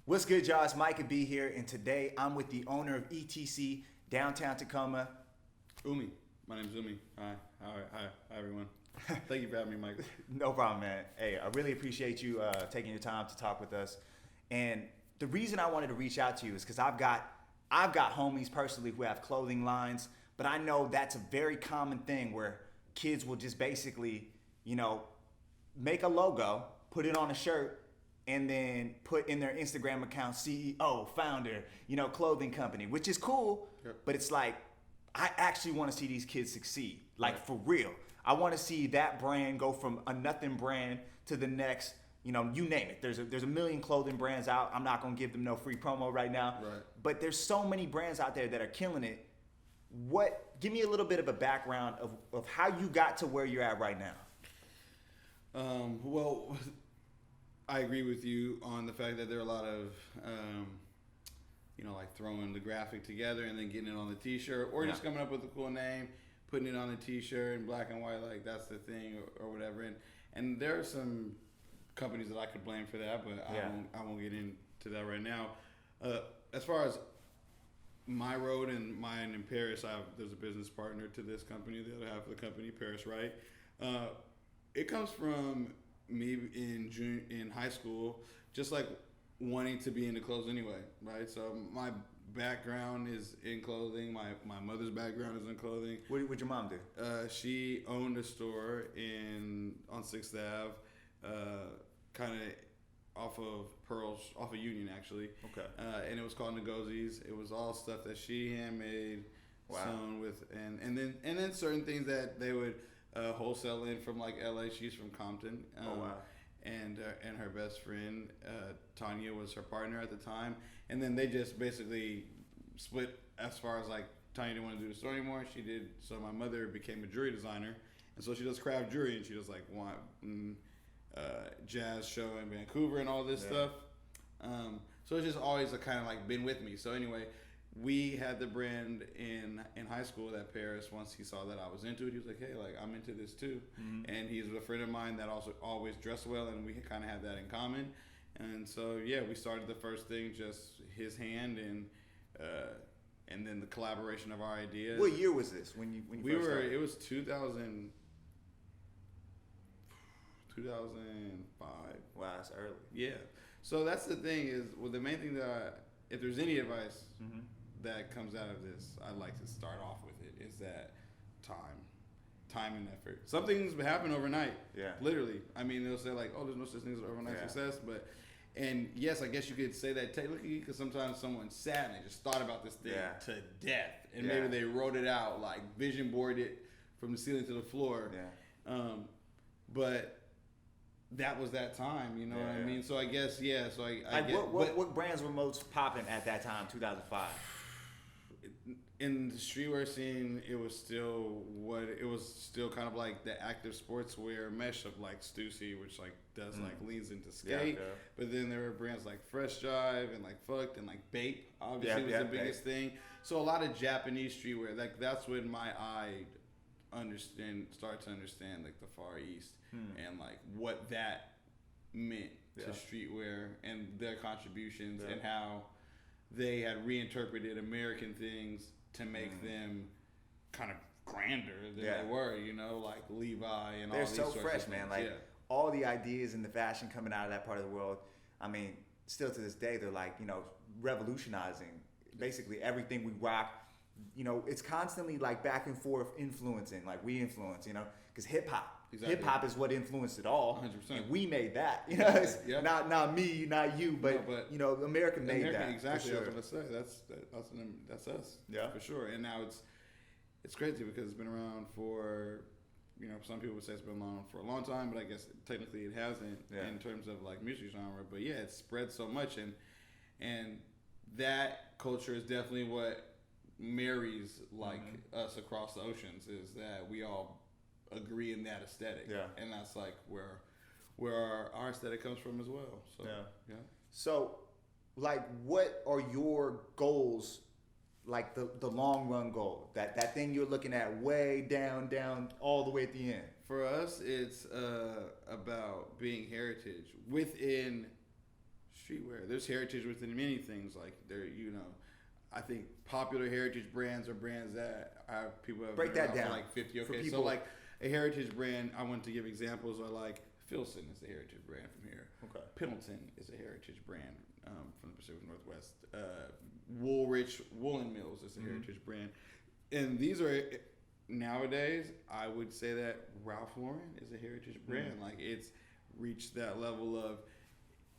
What's good, y'all? It's Micah B here, and today I'm with the owner of ETC downtown Tacoma. Umi. My name's Umi. Hi, everyone. Thank you for having me, Mike. No problem, man. Hey, I really appreciate you taking your time to talk with us. And the reason I wanted to reach out to you is because I've got homies personally who have clothing lines, but I know that's a very common thing where kids will just basically, make a logo, put it on a shirt, and then put in their Instagram account, CEO, founder, clothing company, which is cool, Yep. but it's like, I actually want to see these kids succeed, like for real. I want to see that brand go from a nothing brand to the next, you name it. There's a million clothing brands out. I'm not going to give them no free promo right now, Right. but there's so many brands out there that are killing it. Give me a little bit of a background of how you got to where you're at right now. Well, I agree with you on the fact that there are a lot of, like throwing the graphic together and then getting it on the t-shirt or just coming up with a cool name, putting it on the t-shirt in black and white, like that's the thing or whatever. And there are some companies that I could blame for that, but I won't get into that right now. As far as my road and mine in Paris, there's a business partner to this company, the other half of the company, Paris Right. It comes from me in high school, just like wanting to be into clothes anyway, right? So my background is in clothing. My mother's background is in clothing. What would your mom do? She owned a store on 6th Ave, kind of off of Union actually. Okay. And it was called Ngozis. It was all stuff that she handmade, sewn with, and then certain things that they would wholesale in from like LA. She's from Compton. And her best friend Tanya was her partner at the time, and then they just basically split as far as like Tanya didn't want to do the store anymore. She did, so my mother became a jewelry designer, and so she does craft jewelry, and she does like jazz show in Vancouver and all this stuff. So it's just always kind of like been with me. So anyway, we had the brand in high school at Paris. Once he saw that I was into it, he was like, hey, like I'm into this too. Mm-hmm. And he's a friend of mine that also always dressed well, and we kind of had that in common. And so we started the first thing, just his hand, and then the collaboration of our ideas. What year was this when you first started? It was 2005. Wow, that's early. Yeah. So that's the thing is, the main thing that if there's any advice that comes out of this, I'd like to start off with it, is that time and effort. Some things happen overnight. Yeah. Literally. I mean, they'll say like, oh, there's no such thing as overnight success, and yes, I guess you could say that technically, because sometimes someone sat and they just thought about this thing to death, and maybe they wrote it out, like vision boarded it from the ceiling to the floor. Yeah. But that was that time, you know what I mean? So I guess, So I guess, what brands were most popping at that time, 2005? In the streetwear scene, it was still kind of like the active sportswear mesh of like Stussy, which like does like leans into skate. But then there were brands like Fresh Jive and like Fucked and like Bape, obviously was the biggest thing. So a lot of Japanese streetwear, like that's when my eye start to understand like the Far East and like what that meant to streetwear and their contributions and how they had reinterpreted American things to make them kind of grander than they were, like Levi and all these sorts of things. They're so fresh, man. Like all the ideas and the fashion coming out of that part of the world, I mean, still to this day, they're like, revolutionizing basically everything we rock. It's constantly like back and forth influencing, like we influence, because hip hop. Exactly. Hip hop is what influenced it all, 100%. and we made that. Not me, not you, but America made that. Exactly. Sure. I was gonna say that's us. Yeah, for sure. And now it's crazy because it's been around for, some people would say it's been around for a long time, but I guess technically it hasn't in terms of like music genre. But it's spread so much, and that culture is definitely what marries like us across the oceans, is that we all agree in that aesthetic, and that's like where our aesthetic comes from as well. So So, like, what are your goals? Like the long run goal, that thing you're looking at way down all the way at the end. For us, it's about being heritage within streetwear. There's heritage within many things. Like there, I think popular heritage brands are brands that people have break been that around down for like 50. for Okay, people. so like a heritage brand, I want to give examples are like Filson is a heritage brand from here. Okay. Pendleton is a heritage brand from the Pacific Northwest. Woolrich Woolen Mills is a heritage brand, and these are nowadays. I would say that Ralph Lauren is a heritage brand. Like it's reached that level of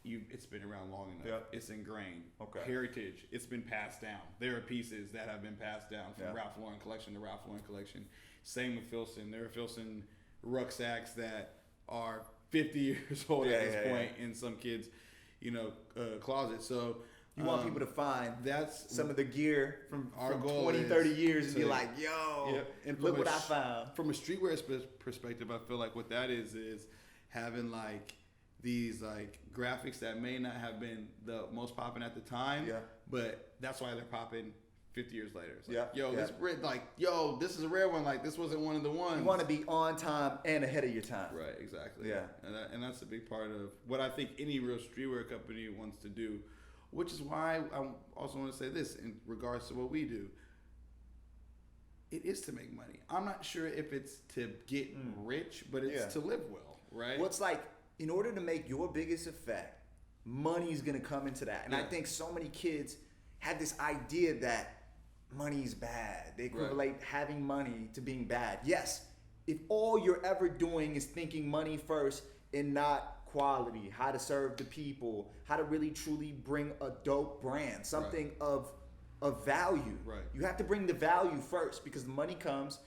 it's been around long enough. Yep. It's ingrained. Okay. Heritage. It's been passed down. There are pieces that have been passed down from Yeah. Ralph Lauren collection to Ralph Lauren collection. Same with Filson. There are Filson rucksacks that are 50 years old at this point in some kids, closet. So you want people to find that's some of the gear from our goal 20, 30 years and be like, yo, and look what I found. From a streetwear perspective, I feel like what that is having like these like graphics that may not have been the most popping at the time, but that's why they're popping 50 years later. It's like, this is a rare one. Like this wasn't one of the ones. You want to be on time and ahead of your time. Right, exactly. Yeah. And that's a big part of what I think any real streetwear company wants to do, which is why I also want to say this in regards to what we do. It is to make money. I'm not sure if it's to get rich, but it's to live well, right? Well, it's like, in order to make your biggest effect, money's going to come into that. And I think so many kids have this idea that money's bad. They equivalent having money to being bad. Yes, if all you're ever doing is thinking money first and not quality, how to serve the people, how to really truly bring a dope brand, something of value. Right. You have to bring the value first because the money comes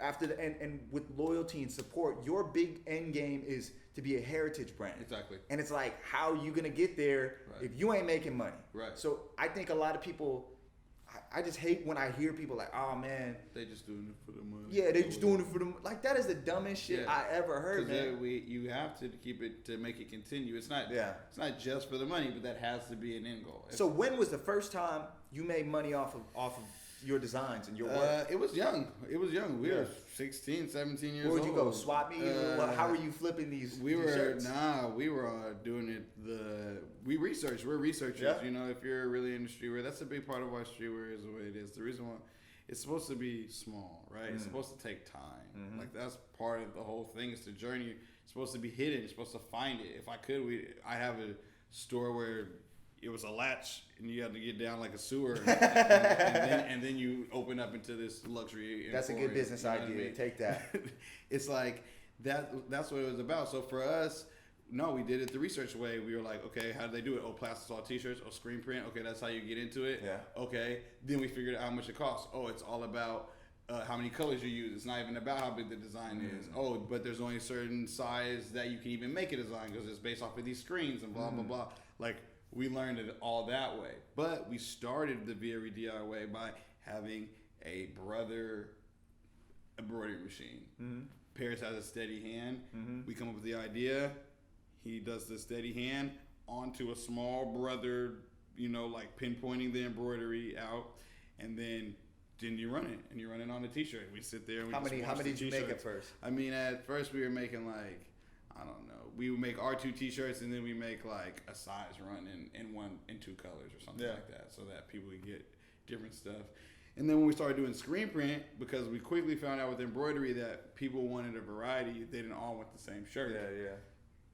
after and with loyalty and support. Your big end game is to be a heritage brand. Exactly. And it's like, how are you going to get there if you ain't making money? Right. So I think a lot of people, I just hate when I hear people like, oh man, they just doing it for the money. Yeah, they just doing it for the money. Like that is the dumbest shit I ever heard, man. You have to keep it to make it continue. It's not just for the money, but that has to be an end goal. So when was the first time you made money off of your designs and your work? It was young. We were 16, 17 years old. Where'd you go? Swap meet? How were you flipping these shirts? We were doing it. We researched. We're researchers. Yeah. If you're really into streetwear, that's a big part of why streetwear is the way it is. The reason why it's supposed to be small, right? It's supposed to take time. Like that's part of the whole thing. It's the journey. It's supposed to be hidden. You're supposed to find it. If I could, I have a store where it was a latch and you had to get down like a sewer and then you open up into this luxury. That's a good business idea. I mean? Take that. It's like that's what it was about. So for us, no, we did it the research way. We were like, okay, how do they do it? Oh, plastisol t-shirts. Oh, screen print. Okay, that's how you get into it. Yeah. Okay. Then we figured out how much it costs. Oh, it's all about how many colors you use. It's not even about how big the design is. Oh, but there's only a certain size that you can even make a design because it's based off of these screens and blah, blah, blah. Like, we learned it all that way. But we started the VRE DIY by having a brother embroidery machine. Paris has a steady hand. We come up with the idea. He does the steady hand onto a small brother, like pinpointing the embroidery out. And then you run it. And you run it on a t-shirt. We sit there and we How many did you make at first? I mean, at first we were making like, I don't know. We would make our 2 t-shirts and then we make like a size run in 2 colors or something like that, so that people would get different stuff. And then when we started doing screen print, because we quickly found out with embroidery that people wanted a variety, they didn't all want the same shirt. Yeah.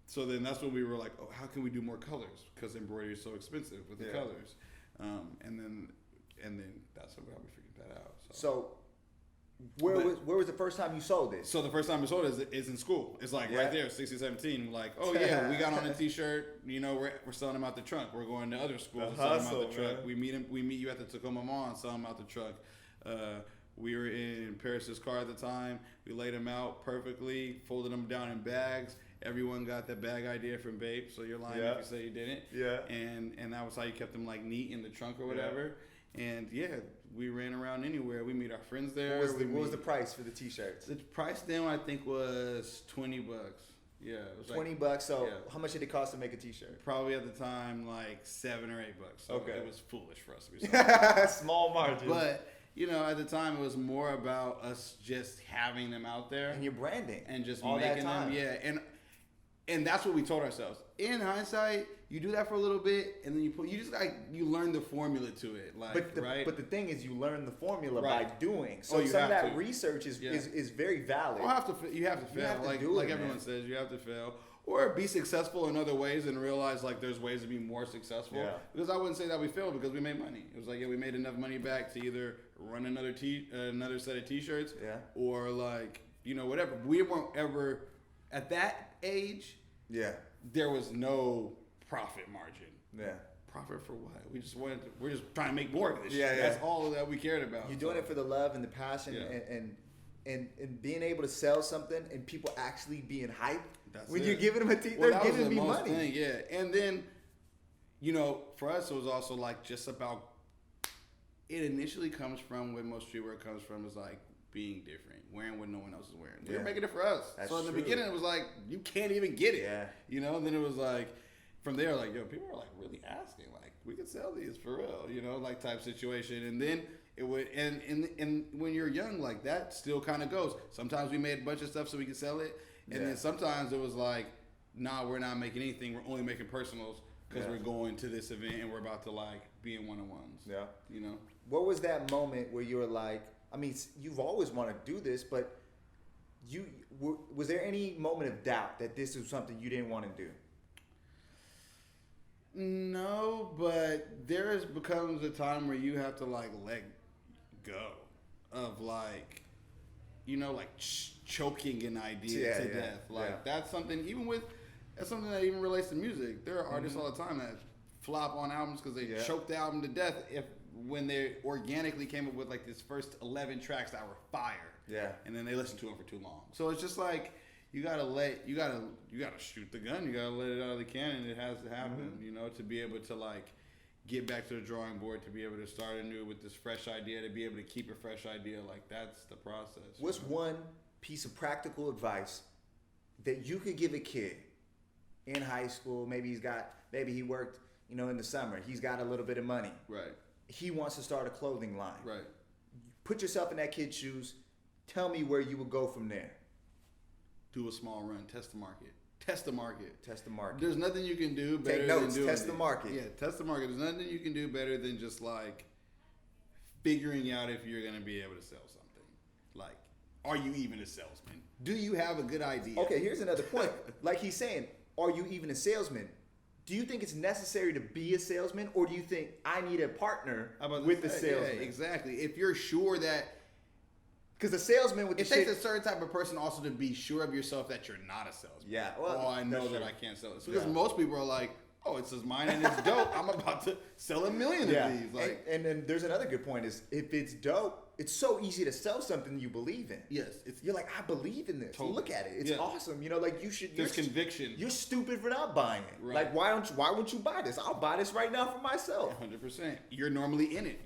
So then that's when we were like, oh, how can we do more colors? Because embroidery is so expensive with the colors. And then that's how we figured that out. So where was the first time you sold this? So the first time I sold it is in school. It's like right there, 16, 17. Like, oh yeah, we got on a t-shirt. We're selling them out the trunk. We're going to other schools and selling them out the truck. We meet you at the Tacoma Mall and sell them out the truck. We were in Paris's car at the time. We laid them out perfectly, folded them down in bags. Everyone got that bag idea from Babe, so you're lying if you say you didn't. Yeah. And that was how you kept them like neat in the trunk or whatever. And we ran around anywhere. We meet our friends there. What was the price for the t-shirts? The price then I think was $20. Yeah, it was $20. So how much did it cost to make a t-shirt? Probably at the time like $7 or $8. So it was foolish for us to be small margin. But at the time it was more about us just having them out there and your branding and just all making that time. them. Yeah, and that's what we told ourselves. In hindsight, you do that for a little bit, and then you learn the formula to it, right? But the thing is, you learn the formula Right. by doing. So you some of have that to. research is very valid. You have to fail. You have to do it, Everyone man. says, you have to fail. Or be successful in other ways and realize like there's ways to be more successful. Yeah. Because I wouldn't say that we failed because we made money. It was like, yeah, we made enough money back to either run another set of t-shirts, Yeah. or like, whatever. We weren't ever at that age. Yeah. There was no profit margin. Yeah. Profit for what? We're just trying to make more of this. Yeah, shit. yeah. That's all that we cared about. You're doing it for the love and the passion, Yeah. and being able to sell something and people actually being hyped That's when it. you're giving them Well, they're that was giving the me most money. thing, yeah. And then, for us, it was also like just about. It initially comes from where most streetwear comes from is like being different, wearing what no one else is wearing. We were Yeah. making it for us. That's so in the true. beginning, it was like you can't even get it. Yeah. And then it was like from there, like people are like really asking, like we could sell these for real, like type situation. And then it would, and when you're young, like that still kind of goes. Sometimes we made a bunch of stuff so we could sell it, and then sometimes it was like, nah, we're not making anything. We're only making personals because we're going to this event and we're about to like be in one-on-ones. Yeah. What was that moment where you were like, I mean, you've always wanted to do this, but was there any moment of doubt that this was something you didn't want to do? No, but there becomes a time where you have to like let go of like, choking an idea to death. Like that's something that's something that even relates to music. There are artists all the time that flop on albums because they choked the album to death when they organically came up with like this first 11 tracks that were fire. Yeah. And then they listened to them for too long. So it's just like you gotta shoot the gun. You gotta let it out of the cannon. It has to happen, to be able to like get back to the drawing board, to be able to start anew with this fresh idea, to be able to keep a fresh idea. Like that's the process. What's one piece of practical advice that you could give a kid in high school? Maybe he worked, in the summer. He's got a little bit of money. Right. He wants to start a clothing line. Right. Put yourself in that kid's shoes. Tell me where you would go from there. Do a small run. Test the market. Test the market. There's nothing you can do better Take notes. than doing Test the market. Yeah, test the market. There's nothing you can do better than just like figuring out if you're gonna be able to sell something. Like, are you even a salesman? Do you have a good idea? Okay, here's another point. Like he's saying, are you even a salesman? Do you think it's necessary to be a salesman, or do you think I need a partner with the salesman? Yeah, exactly. If you're sure that, because the salesman with the it takes a certain type of person also to be sure of yourself that you're not a salesman. Yeah. Well, I know that I can't sell this because most people are like, oh, it's mine and it's dope. I'm about to sell 1 million of these. Like, and then there's another good point is if it's dope, it's so easy to sell something you believe in. Yes, you're like, I believe in this. Totally. Look at it. It's awesome. Like you should. There's conviction. You're stupid for not buying it. Right. Like why wouldn't you buy this? I'll buy this right now for myself. 100%. You're normally in it.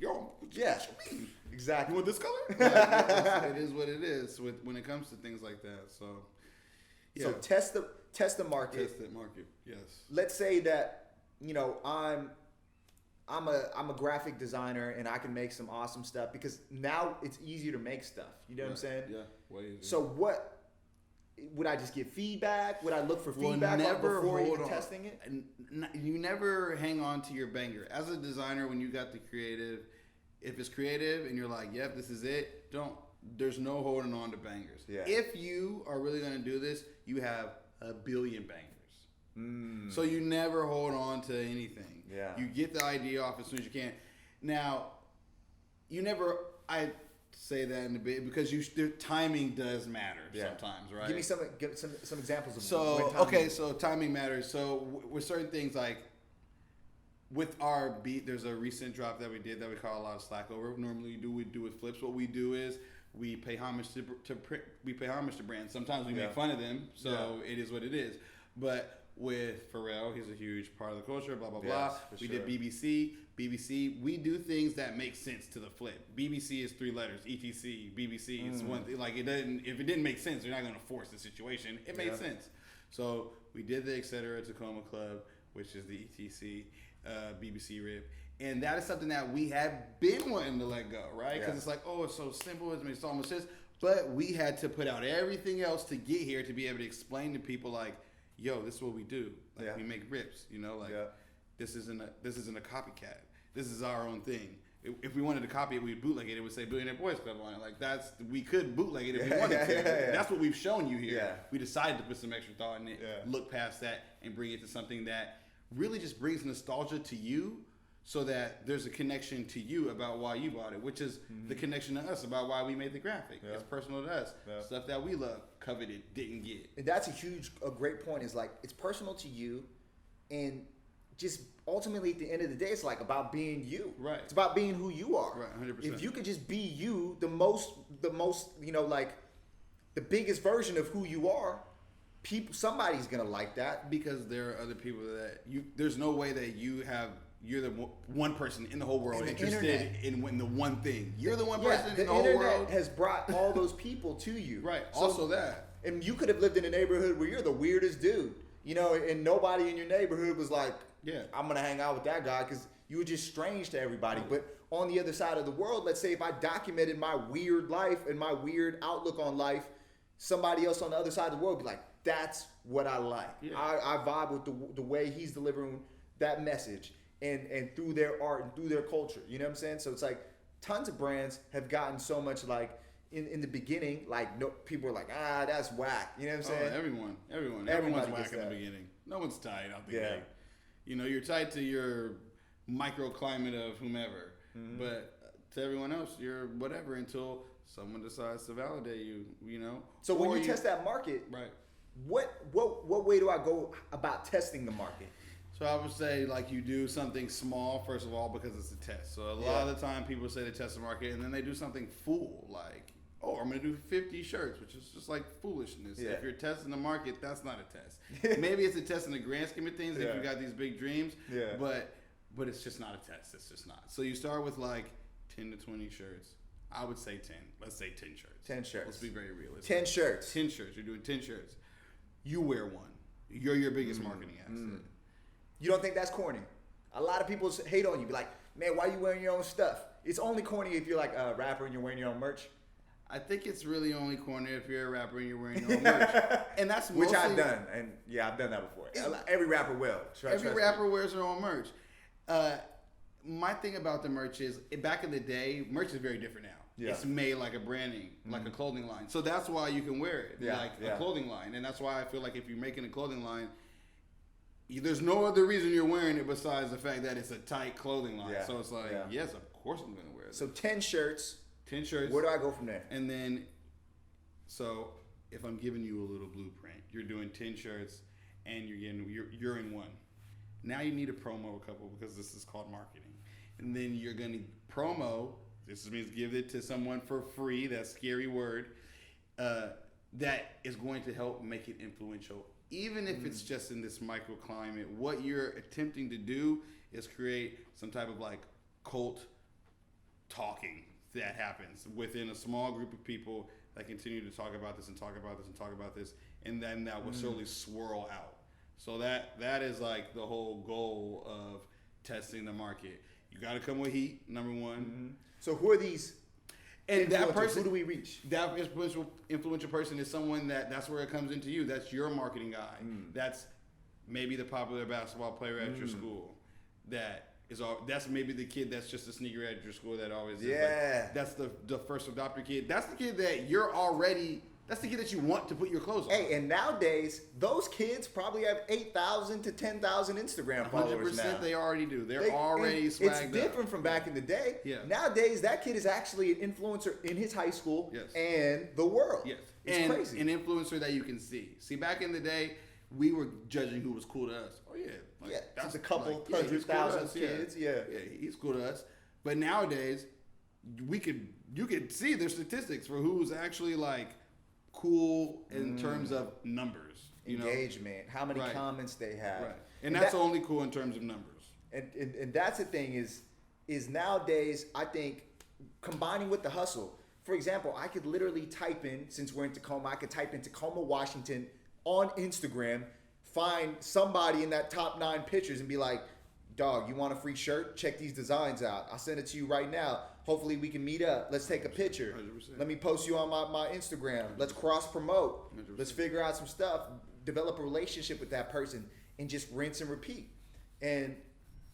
Exactly. You want this color? It is what it is when it comes to things like that. So, yeah. So test the market. Test the market. Yes. Let's say that I'm a graphic designer and I can make some awesome stuff because now it's easier to make stuff. You know what I'm saying? Yeah. Way easier. So what would I just get feedback? Would I look for feedback before even testing it? You never hang on to your banger. As a designer, when you got the creative, if it's creative and you're like, yep, this is it, there's no holding on to bangers. Yeah. If you are really going to do this, you have 1 billion bangers. So you never hold on to anything. Yeah. You get the idea off as soon as you can. Now, I say that in a bit because the timing does matter sometimes, right? Give me some examples of So timing matters. So with certain things like with our beat, there's a recent drop that we did that we call a lot of slack over. Normally we do with flips. What we do is we pay homage to brands. Sometimes we make fun of them, so it is what it is. But with Pharrell, he's a huge part of the culture, blah, blah, blah. We did BBC. We do things that make sense to the flip. BBC is 3 letters. ETC, BBC is one thing. Like, if it didn't make sense, you're not going to force the situation. It made sense. So we did the Etc. Tacoma Club, which is the ETC, BBC rip. And that is something that we have been wanting to let go, right? Because it's like, oh, it's so simple. It makes almost sense. But we had to put out everything else to get here to be able to explain to people, like, yo, this is what we do. Like we make rips, you know, like this isn't a copycat. This is our own thing. If we wanted to copy it, we'd bootleg it. It would say Billionaire Boys Club on it. Like we could bootleg it if we wanted to. That's what we've shown you here. Yeah. We decided to put some extra thought in it, look past that, and bring it to something that really just brings nostalgia to you, so that there's a connection to you about why you bought it, which is the connection to us about why we made the graphic. Yeah. It's personal to us. Yeah. Stuff that we love, coveted, didn't get. And that's a great point. Is like it's personal to you, and just ultimately at the end of the day, it's like about being you. Right. It's about being who you are. Right. 100%. If you could just be you, the most, you know, like the biggest version of who you are, somebody's gonna like that. Because there are other people that there's no way that you're the one person in the whole world interested in the one thing. You're the one person in the whole world. The internet has brought all those people to you. Right. So, also that. And you could have lived in a neighborhood where you're the weirdest dude, you know, and nobody in your neighborhood was like, I'm going to hang out with that guy, because you were just strange to everybody. But on the other side of the world, let's say if I documented my weird life and my weird outlook on life, somebody else on the other side of the world would be like, that's what I like. Yeah. I vibe with the way he's delivering that message. And through their art and through their culture, you know what I'm saying? So it's like tons of brands have gotten so much like in the beginning, like people were like, that's whack. You know what I'm saying? Everyone's whack in the beginning. No one's tight out the gate. You know, you're tied to your microclimate of whomever, but to everyone else, you're whatever until someone decides to validate you. You know. So when you test that market, right? What way do I go about testing the market? So I would say, like, you do something small, first of all, because it's a test. So a lot of the time people say they test the market, and then they do something fool, like, I'm going to do 50 shirts, which is just like foolishness. Yeah. If you're testing the market, that's not a test. Maybe it's a test in the grand scheme of things if you got these big dreams, but it's just not a test. It's just not. So you start with, like, 10 to 20 shirts. I would say 10. Let's say 10 shirts. 10 shirts. Let's be very realistic. 10 shirts. 10 shirts. You're doing 10 shirts. You wear one. You're your biggest marketing asset. You don't think that's corny? A lot of people hate on you. Be like, man, why are you wearing your own stuff? It's only corny if you're like a rapper and you're wearing your own merch. I think it's really only corny if you're a rapper and you're wearing your own merch. And that's mostly, which I've done. And I've done that before. Every rapper will. Every rapper wears their own merch. My thing about the merch is, back in the day, merch is very different now. Yeah. It's made like a branding, like a clothing line. So that's why you can wear it, like a clothing line. And that's why I feel like if you're making a clothing line, there's no other reason you're wearing it besides the fact that it's a tight clothing line. Yeah. So it's like, yes, of course I'm going to wear it. So 10 shirts. 10 shirts. Where do I go from there? And then, so if I'm giving you a little blueprint, you're doing 10 shirts and you're in one. Now you need to promo a couple because this is called marketing. And then you're going to promo. This means give it to someone for free. That scary word. That is going to help make it influential. Even if it's just in this microclimate, what you're attempting to do is create some type of like cult talking that happens within a small group of people that continue to talk about this and talk about this and talk about this, and then that will slowly swirl out. So that is like the whole goal of testing the market. You got to come with heat, number one. So who are these? And that person, who do we reach? That influential person is someone that's where it comes into you. That's your marketing guy. That's maybe the popular basketball player at your school. That's maybe the kid that's just a sneaker at your school that always is. Like, that's the first adopter kid. That's the kid that that's the kid that you want to put your clothes on. Hey, and nowadays, those kids probably have 8,000 to 10,000 Instagram followers 100% now. They already do. They're already swagged up. It's different from back in the day. Yeah. Nowadays, that kid is actually an influencer in his high school and the world. Yes. It's crazy. An influencer that you can see. See, back in the day, we were judging who was cool to us. Oh, yeah. That's a couple 100,000 kids. Yeah, he's cool to us. But nowadays, you could see their statistics for who's actually like cool in terms of numbers, engagement, how many comments they have, and that's only cool in terms of numbers. And that's the thing is nowadays I think combining with the hustle. For example, I could literally type in, since we're in Tacoma, I could type in Tacoma, Washington on Instagram, find somebody in that top 9 pictures and be like, dog, you want a free shirt? Check these designs out. I'll send it to you right now. Hopefully we can meet up. Let's take a picture. 100%. Let me post you on my Instagram. Let's cross promote. Let's figure out some stuff. develop a relationship with that person and just rinse and repeat. And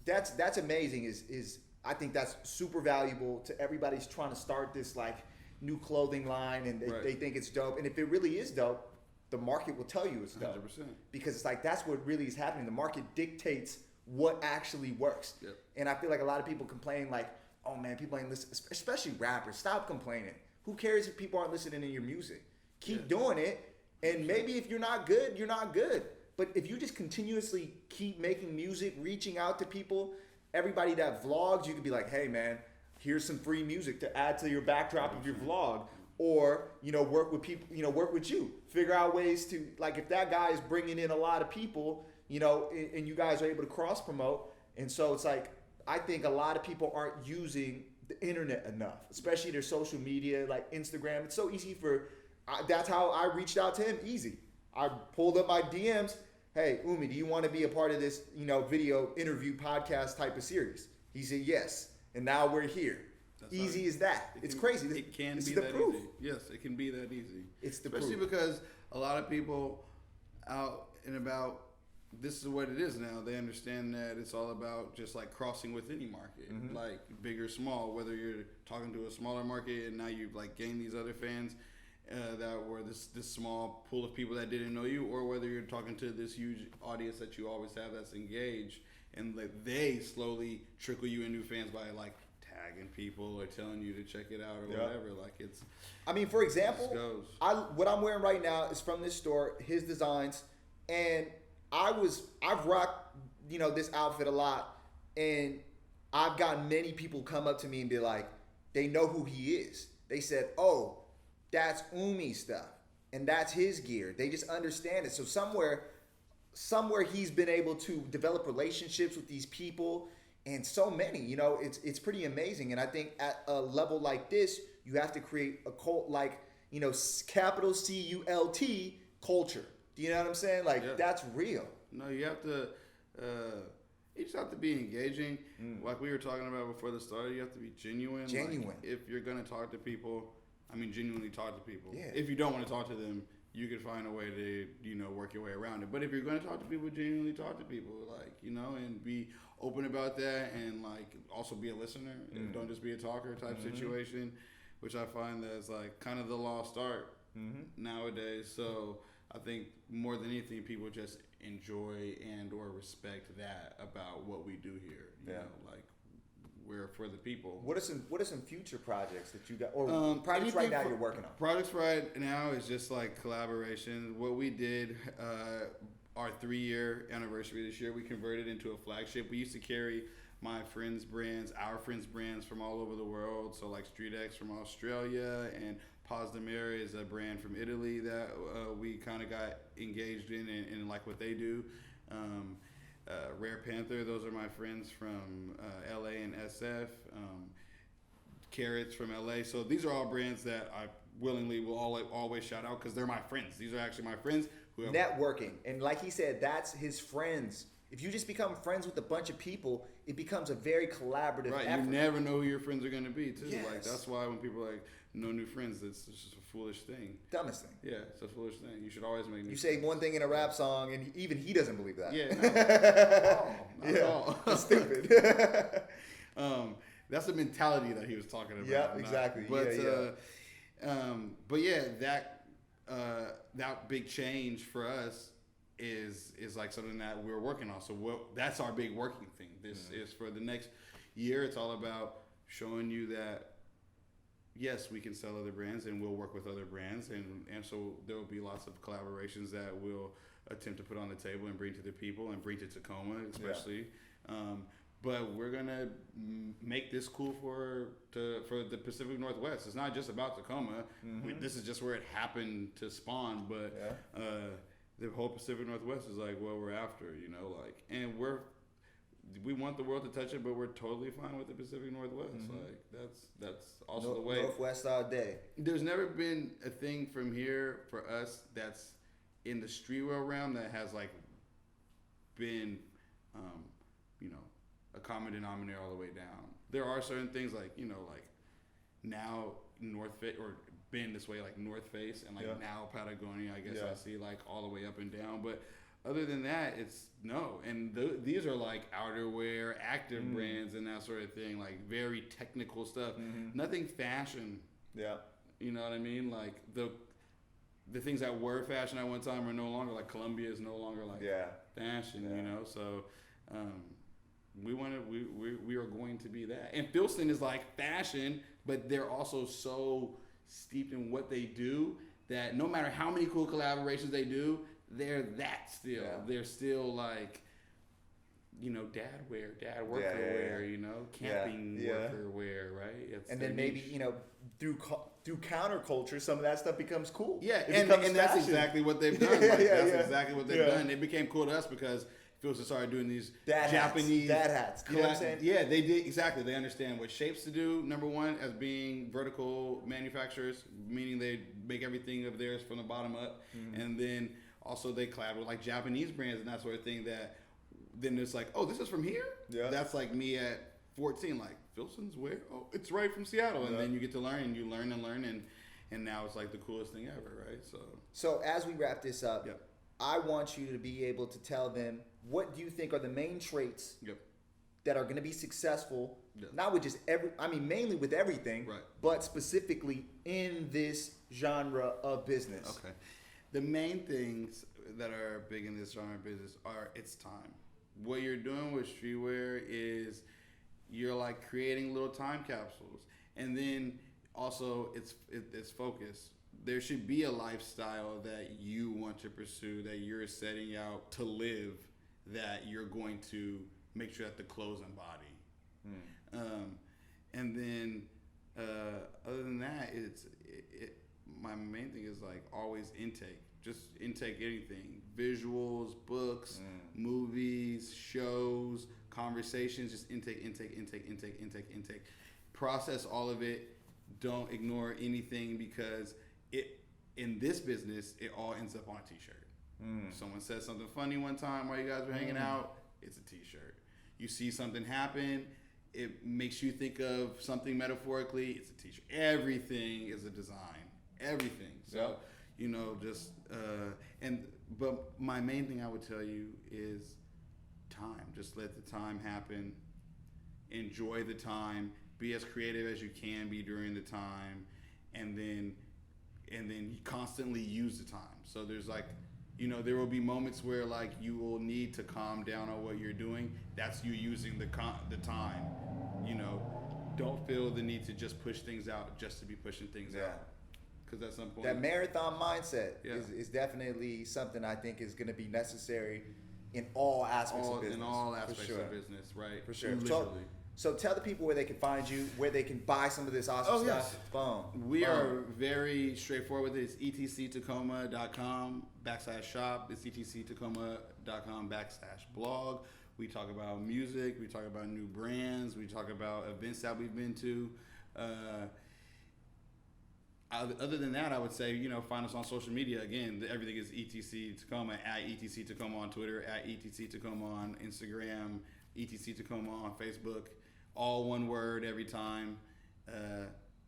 that's amazing. Is I think that's super valuable to everybody who's trying to start this like new clothing line, and they think it's dope. And if it really is dope, the market will tell you it's dope. 100%. Because it's like that's what really is happening. The market dictates what actually works. Yep. And I feel like a lot of people complain like, oh man, people ain't listening, especially rappers. Stop complaining. Who cares if people aren't listening to your music? Keep doing it. And maybe if you're not good, you're not good. But if you just continuously keep making music, reaching out to people, everybody that vlogs, you could be like, hey man, here's some free music to add to your backdrop of your vlog. Or, work with people, work with you. Figure out ways to, like, if that guy is bringing in a lot of people, and you guys are able to cross promote. And so it's like, I think a lot of people aren't using the internet enough, especially their social media, like Instagram. It's so easy that's how I reached out to him. Easy. I pulled up my DMs. Hey, Umi, do you want to be a part of this, video interview podcast type of series? He said yes. And now we're here. That's easy as that. It's crazy. It can be that proof. easy. Yes, it can be that easy. It's the Especially proof. because a lot of people out and about, this is what it is now. They understand that it's all about just like crossing with any market, like big or small. Whether you're talking to a smaller market and now you've like gained these other fans that were this small pool of people that didn't know you, or whether you're talking to this huge audience that you always have that's engaged, and like they slowly trickle you in new fans by like tagging people or telling you to check it out or whatever. Like it's. I mean, for example, what I'm wearing right now is from this store, his designs, and I've rocked, this outfit a lot, and I've gotten many people come up to me and be like, they know who he is. They said, oh, that's Umi stuff, and that's his gear. They just understand it. So somewhere he's been able to develop relationships with these people, and so many, it's pretty amazing. And I think at a level like this, you have to create a cult, like, capital CULT culture. Do you know what I'm saying? Like, that's real. No, you have to, you just have to be engaging. Like we were talking about before the start, you have to be genuine. Like, if you're going to talk to people, genuinely talk to people. Yeah. If you don't want to talk to them, you can find a way to, work your way around it. But if you're going to talk to people, genuinely talk to people, like, and be open about that, and like also be a listener and don't just be a talker type situation, which I find that's like kind of the lost art nowadays. So I think more than anything, people just enjoy and or respect that about what we do here. You know, like we're for the people. What are some future projects that you got, or projects right now you're working on? Projects right now is just like collaboration. What we did, our 3-year anniversary this year, we converted into a flagship. We used to carry our friends' brands from all over the world. So like Street X from Australia, and Paz de Mare is a brand from Italy that we kind of got engaged in and like what they do. Rare Panther, those are my friends from LA and SF. Carrots from LA. So these are all brands that I willingly will always shout out because they're my friends. These are actually my friends. Networking. And like he said, that's his friends. If you just become friends with a bunch of people, it becomes a very collaborative effort. You never know who your friends are going to be, too. Yes. Like, that's why when people are like, no new friends, it's just a foolish thing. Dumbest thing. Yeah, it's a foolish thing. You should always make new You say one thing in a rap song, and even he doesn't believe that. Yeah, not at all. That's stupid. That's the mentality that he was talking about. Yeah, exactly. But that big change for us is like something that we're working on. So that's our big working thing. This is for the next year. It's all about showing you that yes, we can sell other brands and we'll work with other brands, and so there will be lots of collaborations that we'll attempt to put on the table and bring to the people and bring to Tacoma especially. But we're gonna make this cool for the Pacific Northwest. It's not just about Tacoma. This is just where it happened to spawn. But the whole Pacific Northwest is like what we're after, and we want the world to touch it, but we're totally fine with the Pacific Northwest. Like that's also the way. Northwest all day. There's never been a thing from here for us that's in the streetwear realm that has like been, a common denominator all the way down. There are certain things like, like now North Face or been this way, like North Face and like now Patagonia. I guess I see like all the way up and down, but other than that, it's no. And these are like outerwear, active brands and that sort of thing, like very technical stuff. Nothing fashion. Yeah. You know what I mean? Like the things that were fashion at one time are no longer, like Columbia is no longer like fashion, you know? So we are going to be that. And Filson is like fashion, but they're also so steeped in what they do that no matter how many cool collaborations they do, they're that still. Yeah. They're still like, you know, dad worker wear, you know, camping worker wear, right? It's and then maybe, you know, through counterculture, some of that stuff becomes cool. Yeah, and that's exactly what they've done. Like, that's exactly what they've done. It became cool to us because Filson started doing these Japanese dad hats. You know what I'm saying? Yeah, they did exactly. They understand what shapes to do. Number one, as being vertical manufacturers, meaning they make everything of theirs from the bottom up, and then also they collab with like Japanese brands and that sort of thing. That then it's like, oh, this is from here. Yeah, that's like me at 14, like Filson's where? Oh, it's right from Seattle, and then you get to learn and you learn, and now it's like the coolest thing ever, right? So as we wrap this up. Yep. I want you to be able to tell them what do you think are the main traits that are going to be successful, not with just mainly with everything, but specifically in this genre of business. Okay. The main things that are big in this genre of business are it's time. What you're doing with streetwear is you're like creating little time capsules, and then also it's focus. There should be a lifestyle that you want to pursue, that you're setting out to live, that you're going to make sure that the clothes embody. And then other than that, my main thing is like always intake. Just intake anything. Visuals, books, movies, shows, conversations, just intake. Process all of it. Don't ignore anything because in this business, it all ends up on a t-shirt. Someone says something funny one time while you guys were hanging out, it's a t-shirt. You see something happen, it makes you think of something metaphorically, it's a t-shirt. Everything is a design. Everything. So, you know, just, but my main thing I would tell you is time. Just let the time happen. Enjoy the time. Be as creative as you can be during the time. And then you constantly use the time. So there's like, you know, there will be moments where like you will need to calm down on what you're doing. That's you using the time. You know, don't feel the need to just push things out just to be pushing things out. Because at some point, that marathon mindset is definitely something I think is going to be necessary in all aspects of business. In all aspects of business, right? For sure. So tell the people where they can find you, where they can buy some of this awesome stuff. Boom. We are very straightforward with it. It's etctacoma.com/shop. It's etctacoma.com/blog. We talk about music. We talk about new brands. We talk about events that we've been to. Other than that, I would say, you know, find us on social media. Again, everything is ETC Tacoma, at ETC Tacoma on Twitter, at ETC Tacoma on Instagram, ETC Tacoma on Facebook. All one word every time.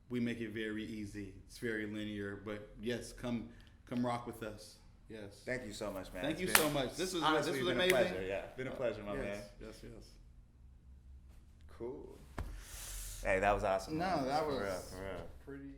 We make it very easy. It's very linear, but yes, come rock with us. Yes. Thank you so much, man. Thank you so much. This was amazing. A pleasure. Yeah, been a pleasure, my man. Yes. Cool. Hey, that was awesome. No, that was pretty.